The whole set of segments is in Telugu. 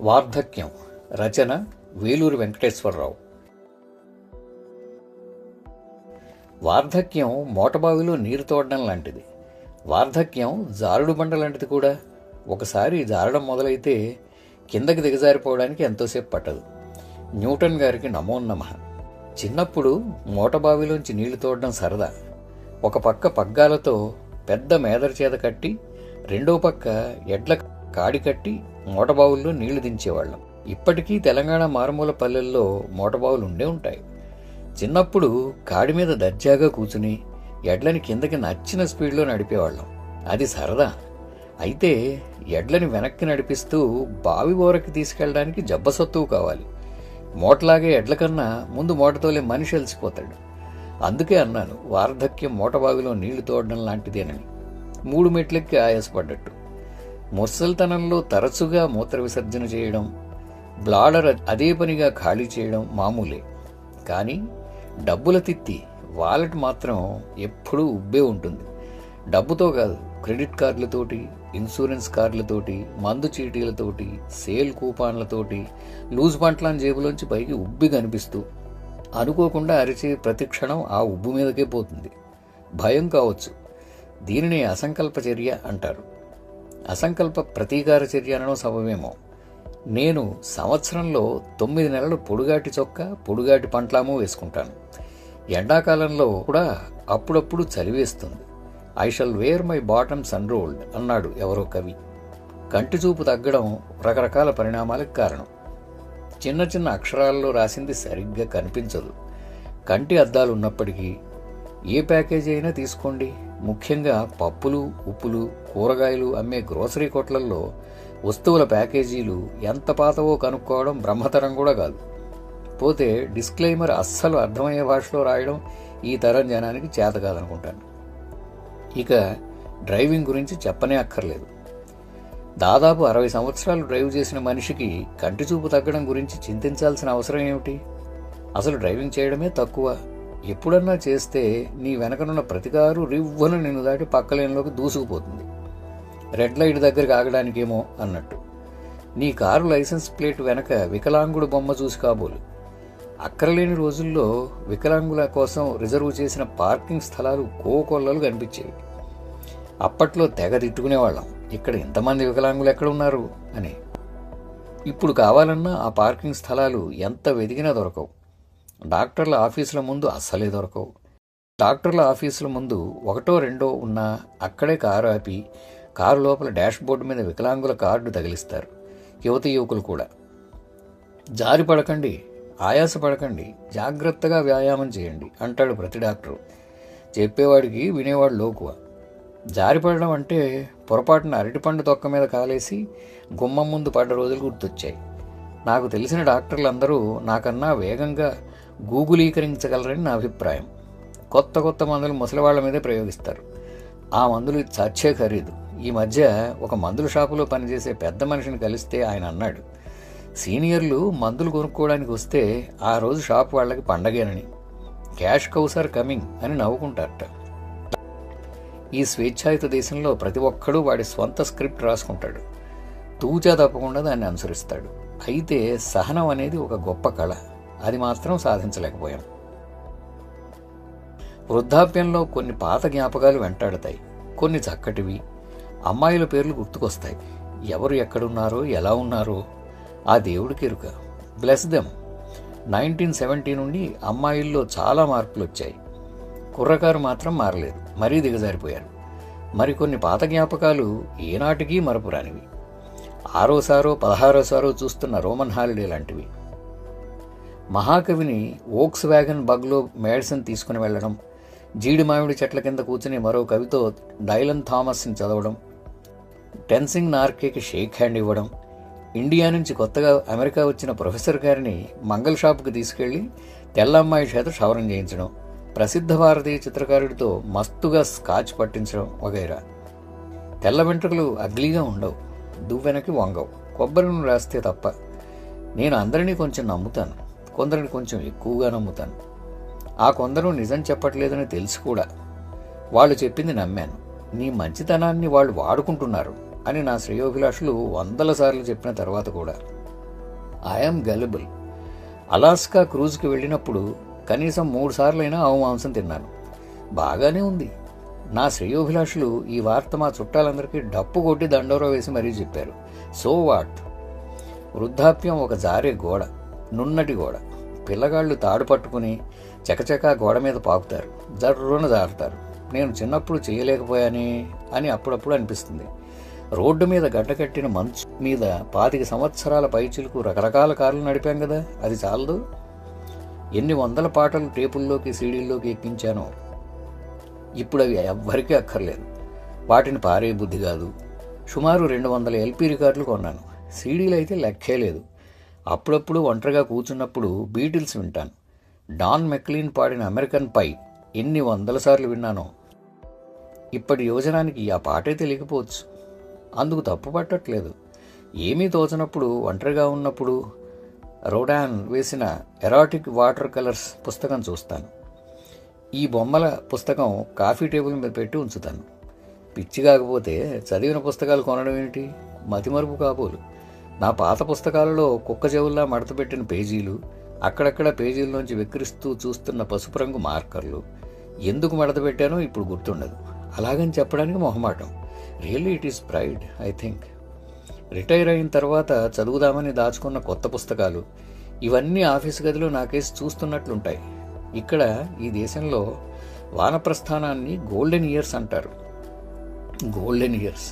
వార్ధక్యం. రచన వేలూరి వెంకటేశ్వరరావు. వార్ధక్యం మోటబావిలో నీరు తోడడం లాంటిది. వార్ధక్యం జారుడు బండ లాంటిది కూడా. ఒకసారి జారడం మొదలైతే కిందకి దిగజారిపోవడానికి ఎంతోసేపు పట్టదు. న్యూటన్ గారికి నమో నమః. చిన్నప్పుడు మోటబావిలోంచి నీళ్లు తోడడం సరదా. ఒక పక్క పగ్గాలతో పెద్ద మేదరి చేత కట్టి, రెండో పక్క ఎడ్ల కాడి కట్టి మోటబావుల్లో నీళ్లు దించేవాళ్ళం. ఇప్పటికీ తెలంగాణ మారుమూల పల్లెల్లో మోటబావులు ఉండే ఉంటాయి. చిన్నప్పుడు కాడి మీద దర్జాగా కూర్చుని ఎడ్లని కిందకి నచ్చిన స్పీడ్లో నడిపేవాళ్ళం. అది సరదా. అయితే ఎడ్లని వెనక్కి నడిపిస్తూ బావి ఓరకి తీసుకెళ్ళడానికి జబ్బసత్తువు కావాలి. మోటలాగే ఎడ్ల కన్నా ముందు మోటతోలే మనిషి అలసిపోతాడు. అందుకే అన్నాను వార్ధక్యం మోటబావిలో నీళ్లు తోడడం లాంటిదేనని. 3 మెట్లెక్కి ఆయాసపడ్డట్టు. ముసలితనంలో తరచుగా మూత్ర విసర్జన చేయడం, బ్లాడర్ అదే పనిగా ఖాళీ చేయడం మామూలే. కానీ డబ్బుల తిత్తి వాలెట్ మాత్రం ఎప్పుడూ ఉబ్బే ఉంటుంది. డబ్బుతో కాదు, క్రెడిట్ కార్డులతోటి, ఇన్సూరెన్స్ కార్డులతోటి, మందు చీటీలతోటి, సేల్ కూపాన్లతోటి లూజ్ పంటలాన్ జేబులోంచి పైకి ఉబ్బి కనిపిస్తూ అనుకోకుండా అరిచే ప్రతి క్షణం ఆ ఉబ్బు మీదకే పోతుంది. భయం కావచ్చు. దీనిని అసంకల్ప చర్య అంటారు. అసంకల్ప ప్రతీకార చర్య అనడం సబబేమో. నేను సంవత్సరంలో 9 నెలలు పొడుగాటి చొక్కా, పొడుగాటి పంట్లాము వేసుకుంటాను. ఎండాకాలంలో కూడా అప్పుడప్పుడు చలివేస్తుంది. I shall wear my bottoms unrolled అన్నాడు ఎవరో కవి. కంటి చూపు తగ్గడం రకరకాల పరిణామాలకు కారణం. చిన్న చిన్న అక్షరాల్లో రాసింది సరిగ్గా కనిపించదు. కంటి అద్దాలు ఉన్నప్పటికీ ఏ ప్యాకేజీ అయినా తీసుకోండి. ముఖ్యంగా పప్పులు, ఉప్పులు, కూరగాయలు అమ్మే గ్రోసరీ కొట్లల్లో వస్తువుల ప్యాకేజీలు ఎంత పాతవో కనుక్కోవడం బ్రహ్మతరం కూడా కాదు. పోతే డిస్క్లైమర్ అస్సలు అర్థమయ్యే భాషలో రాయడం ఈ తరం జనానికి చేత కాదనుకుంటాను. ఇక డ్రైవింగ్ గురించి చెప్పనే అక్కర్లేదు. దాదాపు 60 సంవత్సరాలు డ్రైవ్ చేసిన మనిషికి కంటి చూపు తగ్గడం గురించి చింతించాల్సిన అవసరం ఏమిటి? అసలు డ్రైవింగ్ చేయడమే తక్కువ. ఎప్పుడన్నా చేస్తే నీ వెనకనున్న ప్రతి కారు రివ్వున నిన్ను దాటి పక్కలేనులోకి దూసుకుపోతుంది. రెడ్ లైట్ దగ్గరికి ఆగడానికేమో అన్నట్టు. నీ కారు లైసెన్స్ ప్లేట్ వెనక వికలాంగుడు బొమ్మ చూసి కాబోలు. అక్కరలేని రోజుల్లో వికలాంగుల కోసం రిజర్వ్ చేసిన పార్కింగ్ స్థలాలు కోకొల్లలు కనిపించేవి. అప్పట్లో తెగ తిట్టుకునేవాళ్ళం, ఇక్కడ ఇంతమంది వికలాంగులు ఎక్కడున్నారు అని. ఇప్పుడు కావాలన్నా ఆ పార్కింగ్ స్థలాలు ఎంత వెదిగినా దొరకవు. డాక్టర్ల ఆఫీసుల ముందు అస్సలే దొరకవు. డాక్టర్ల ఆఫీసుల ముందు 1, 2 ఉన్నా అక్కడే కారు ఆపి కారు లోపల డాష్ బోర్డు మీద వికలాంగుల కార్డు తగిలిస్తారు. యువతి యువకులు కూడా. జారి పడకండి, ఆయాసపడకండి, జాగ్రత్తగా వ్యాయామం చేయండి అంటాడు ప్రతి డాక్టరు. చెప్పేవాడికి వినేవాడు లోకువ. జారిపడడం అంటే పొరపాటున అరటిపండు తొక్క మీద కాలేసి గుమ్మం ముందు పడ్డ రోజులు గుర్తొచ్చాయి. నాకు తెలిసిన డాక్టర్లందరూ నాకన్నా వేగంగా గూగులీకరించగలరని నా అభిప్రాయం. కొత్త కొత్త మందులు ముసలివాళ్ల మీదే ప్రయోగిస్తారు. ఆ మందులు చచ్చే ఖరీదు. ఈ మధ్య ఒక మందుల షాపులో పనిచేసే పెద్ద మనిషిని కలిస్తే ఆయన అన్నాడు, సీనియర్లు మందులు కొనుక్కోవడానికి వస్తే ఆ రోజు షాప్ వాళ్ళకి పండగేనని. క్యాష్ కౌస్ ఆర్ కమింగ్ అని నవ్వుకుంటారట. ఈ స్వేచ్ఛాయుత దేశంలో ప్రతి ఒక్కడూ వాడి స్వంత స్క్రిప్ట్ రాసుకుంటాడు. తూచా తప్పకుండా దాన్ని అనుసరిస్తాడు. అయితే సహనం అనేది ఒక గొప్ప కళ. అది మాత్రం సాధించలేకపోయాం. వృద్ధాప్యంలో కొన్ని పాత జ్ఞాపకాలు వెంటాడతాయి, కొన్ని చక్కటివి. అమ్మాయిల పేర్లు గుర్తుకొస్తాయి. ఎవరు ఎక్కడున్నారో, ఎలా ఉన్నారో ఆ దేవుడికి ఎరుక. Bless them. 1970 నుండి అమ్మాయిల్లో చాలా మార్పులు వచ్చాయి. కుర్రకారు మాత్రం మారలేదు, మరీ దిగజారిపోయారు. మరికొన్ని పాత జ్ఞాపకాలు ఏనాటికి మరపురానివి. 6సారో 16సారో చూస్తున్న రోమన్ హాలిడే లాంటివి. మహాకవిని వోక్స్ వ్యాగన్ బగ్లో మెడిసిన్ తీసుకుని వెళ్లడం, జీడి మామిడి చెట్ల కింద కూర్చుని మరో కవితో డైలన్ థామస్ని చదవడం, టెన్సింగ్ నార్కేకి షేక్ హ్యాండ్ ఇవ్వడం, ఇండియా నుంచి కొత్తగా అమెరికా వచ్చిన ప్రొఫెసర్ గారిని మంగళ షాపుకి తీసుకెళ్లి తెల్లమ్మాయి చేత క్షవరం చేయించడం, ప్రసిద్ధ భారతీయ చిత్రకారుడితో మస్తుగా స్కాచ్ పట్టించడం వగైరా. తెల్ల వెంట్రుకలు అగ్లీగా ఉండవు, దువ్వెనకి వంగవు, కొబ్బరి నూనె రాస్తే తప్ప. నేను అందరినీ కొంచెం నమ్ముతాను, కొందరిని కొంచెం ఎక్కువగా నమ్ముతాను. ఆ కొందరు నిజం చెప్పట్లేదని తెలిసి కూడా వాళ్ళు చెప్పింది నమ్మాను. నీ మంచితనాన్ని వాళ్ళు వాడుకుంటున్నారు అని నా శ్రేయోభిలాషులు 100 సార్లు చెప్పిన తర్వాత కూడా ఐఎమ్ గెలబుల్. అలాస్కా క్రూజ్కి వెళ్ళినప్పుడు కనీసం 3 సార్లైనా ఆవు మాంసం తిన్నాను. బాగానే ఉంది. నా శ్రేయోభిలాషులు ఈ వార్త మా చుట్టాలందరికీ డప్పు కొట్టి దండోరా వేసి మరీ చెప్పారు. So what? వృద్ధాప్యం ఒక జారే గోడ, నున్నటి గోడ. పిల్లగాళ్ళు తాడు పట్టుకుని చకచకా గోడ మీద పాకుతారు, జర్రున జారుతారు. నేను చిన్నప్పుడు చేయలేకపోయానే అని అప్పుడప్పుడు అనిపిస్తుంది. రోడ్డు మీద గడ్డకట్టిన మంచు మీద 25 సంవత్సరాల పైచిలుకు రకరకాల కార్లు నడిపాం కదా, అది చాలదు? ఎన్ని వందల పాటలు టేపుల్లోకి సీడీల్లోకి ఎక్కించానో. ఇప్పుడు అవి ఎవ్వరికీ అక్కర్లేదు. వాటిని పారే బుద్ధి కాదు. సుమారు 200 ఎల్పీ రికార్డులు కొన్నాను. సీడీలు అయితే లెక్కే లేదు. అప్పుడప్పుడు ఒంటరిగా కూర్చున్నప్పుడు బీటిల్స్ వింటాను. డాన్ మెక్లీన్ పాడిన అమెరికన్ పై ఎన్ని 100 సార్లు విన్నానో. ఇప్పటి యువజనానికి ఆ పాటే తెలియకపోవచ్చు. అందుకు తప్పు పట్టట్లేదు. ఏమీ తోచనప్పుడు, ఒంటరిగా ఉన్నప్పుడు రోడాన్ వేసిన ఎరాటిక్ వాటర్ కలర్స్ పుస్తకం చూస్తాను. ఈ బొమ్మల పుస్తకం కాఫీ టేబుల్ మీద పెట్టి ఉంచుతాను. పిచ్చి కాకపోతే చదివిన పుస్తకాలు కొనడం ఏంటి? మతిమరుపు కాబోలు. నా పాత పుస్తకాలలో కుక్క చెవుల్లా మడతపెట్టిన పేజీలు, అక్కడక్కడ పేజీల్లోంచి వెక్కిరిస్తూ చూస్తున్న పసుపు రంగు మార్కర్లు. ఎందుకు మడతపెట్టానో ఇప్పుడు గుర్తుండదు. అలాగని చెప్పడానికి మొహమాటం. Really it is pride, I think. Retire అయిన తర్వాత చదువుదామని దాచుకున్న కొత్త పుస్తకాలు, ఇవన్నీ ఆఫీసు గదిలో నాకేసి చూస్తున్నట్లుంటాయి. ఇక్కడ ఈ దేశంలో వానప్రస్థానాన్ని గోల్డెన్ ఇయర్స్ అంటారు. Golden years,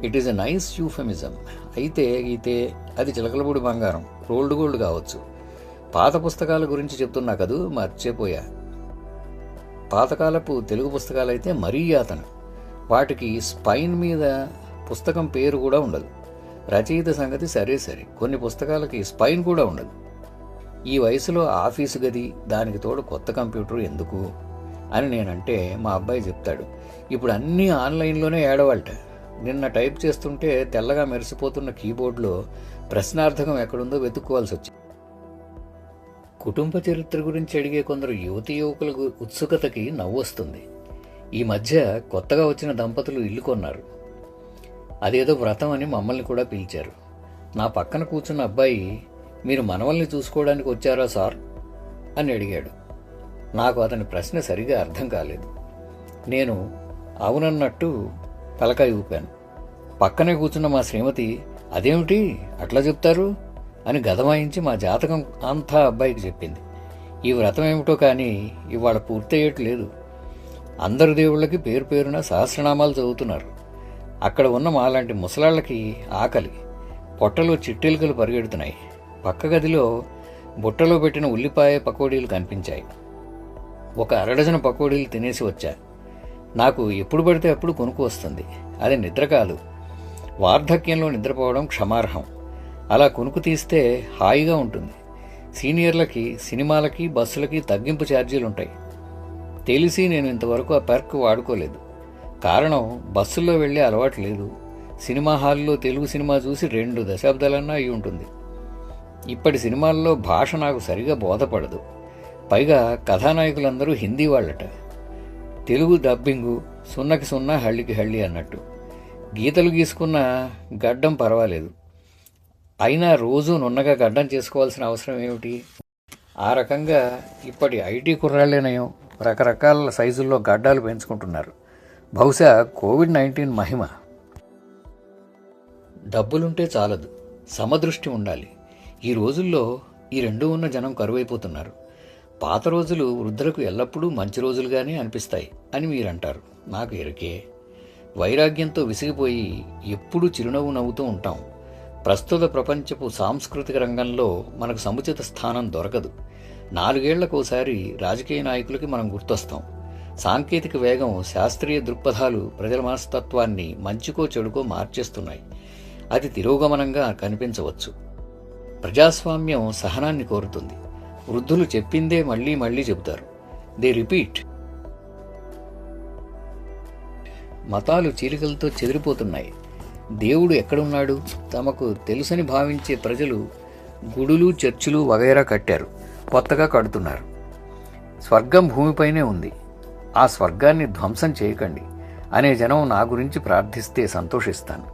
it is a nice euphemism. అయితే అది చిలకలపూడి బంగారం, రోల్డ్ గోల్డ్ కావచ్చు. పాత పుస్తకాల గురించి చెప్తున్నా కదూ, మర్చిపోయా. పాతకాలపు తెలుగు పుస్తకాలైతే మరీ యాతన. వాటికి స్పైన్ మీద పుస్తకం పేరు కూడా ఉండదు. రచయిత సంగతి సరే, కొన్ని పుస్తకాలకి స్పైన్ కూడా ఉండదు. ఈ వయసులో ఆఫీసు గది, దానికి తోడు కొత్త కంప్యూటర్ ఎందుకు అని నేనంటే మా అబ్బాయి చెప్తాడు, ఇప్పుడు అన్నీ ఆన్లైన్లోనే ఏడవాలట. నిన్న టైప్ చేస్తుంటే తెల్లగా మెరిసిపోతున్న కీబోర్డ్లో ప్రశ్నార్థకం ఎక్కడుందో వెతుక్కోవాల్సి వచ్చింది. కుటుంబ చరిత్ర గురించి అడిగే కొందరు యువతీ యువకుల ఉత్సుకతకి నవ్వొస్తుంది. ఈ మధ్య కొత్తగా వచ్చిన దంపతులు ఇల్లు కొన్నారు. అదేదో వ్రతం అని మమ్మల్ని కూడా పిలిచారు. నా పక్కన కూర్చున్న అబ్బాయి, మీరు మనవల్ని చూసుకోవడానికి వచ్చారా సార్ అని అడిగాడు. నాకు అతని ప్రశ్న సరిగా అర్థం కాలేదు. నేను అవునన్నట్టు తలకాయ ఊపాను. పక్కనే కూర్చున్న మా శ్రీమతి, అదేమిటి అట్లా చెప్తారు అని గదమాయించి మా జాతకం అంతా అబ్బాయికి చెప్పింది. ఈ వ్రతం ఏమిటో కానీ ఇవాళ పూర్తయ్యేట్లేదు. అందరు దేవుళ్ళకి పేరు పేరున సహస్రనామాలు చదువుతున్నారు. అక్కడ ఉన్న మాలాంటి ముసలాళ్ళకి ఆకలి, పొట్టలో చిట్టెలుకలు పరిగెడుతున్నాయి. పక్క గదిలో బుట్టలో పెట్టిన ఉల్లిపాయ పకోడీలు కనిపించాయి. ఒక అరడజన పకోడీలు తినేసి వచ్చా. నాకు ఎప్పుడు పడితే అప్పుడు కొనుక్కు వస్తుంది. అది నిద్ర కాదు. వార్ధక్యంలో నిద్రపోవడం క్షమార్హం. అలా కొనుక్కు తీస్తే హాయిగా ఉంటుంది. సీనియర్లకి సినిమాలకి బస్సులకి తగ్గింపు ఛార్జీలుంటాయి. తెలిసి నేను ఇంతవరకు ఆ పర్క్ వాడుకోలేదు. కారణం, బస్సుల్లో వెళ్ళే అలవాటు లేదు. సినిమా హాల్లో తెలుగు సినిమా చూసి 2 దశాబ్దాలన్నా అయి ఉంటుంది. ఇప్పటి సినిమాల్లో భాష నాకు సరిగా బోధపడదు. పైగా కథానాయకులందరూ హిందీ వాళ్ళట. తెలుగు డబ్బింగు సున్నకి సున్నా హళ్ళికి హళ్ళి అన్నట్టు. గీతలు గీసుకున్న గడ్డం పర్వాలేదు. అయినా రోజూ నున్నగా గడ్డం చేసుకోవాల్సిన అవసరం ఏమిటి? ఆ రకంగా ఇప్పటి ఐటీ కుర్రాళ్ళేనయం రకరకాల సైజుల్లో గడ్డాలు పెంచుకుంటున్నారు. బహుశా కోవిడ్-19 మహిమ. డబ్బులుంటే చాలదు, సమదృష్టి ఉండాలి. ఈ రోజుల్లో ఈ రెండూ ఉన్న జనం కరువైపోతున్నారు. పాత రోజులు వృద్ధులకు ఎల్లప్పుడూ మంచి రోజులుగానే అనిపిస్తాయి అని మీరంటారు. నాకు ఎరుకే. వైరాగ్యంతో విసిగిపోయి ఎప్పుడూ చిరునవ్వు నవ్వుతూ ఉంటాం. ప్రస్తుత ప్రపంచపు సాంస్కృతిక రంగంలో మనకు సముచిత స్థానం దొరకదు. 4 ఏళ్లకోసారి రాజకీయ నాయకులకి మనం గుర్తొస్తాం. సాంకేతిక వేగం, శాస్త్రీయ దృక్పథాలు ప్రజల మనస్తత్వాన్ని మంచికో చెడుకో మార్చేస్తున్నాయి. అది తిరోగమనంగా కనిపించవచ్చు. ప్రజాస్వామ్యం సహనాన్ని కోరుతుంది. వృద్ధులు చెప్పిందే మళ్లీ మళ్లీ చెబుతారు. They repeat. మతాలు చీలికలతో చెదిరిపోతున్నాయి. దేవుడు ఎక్కడున్నాడు? తమకు తెలుసని భావించే ప్రజలు గుడులు, చర్చిలు వగైరా కట్టారు, కొత్తగా కడుతున్నారు. స్వర్గం భూమిపైనే ఉంది. ఆ స్వర్గాన్ని ధ్వంసం చేయకండి అనే జనం నా గురించి ప్రార్థిస్తే సంతోషిస్తాను.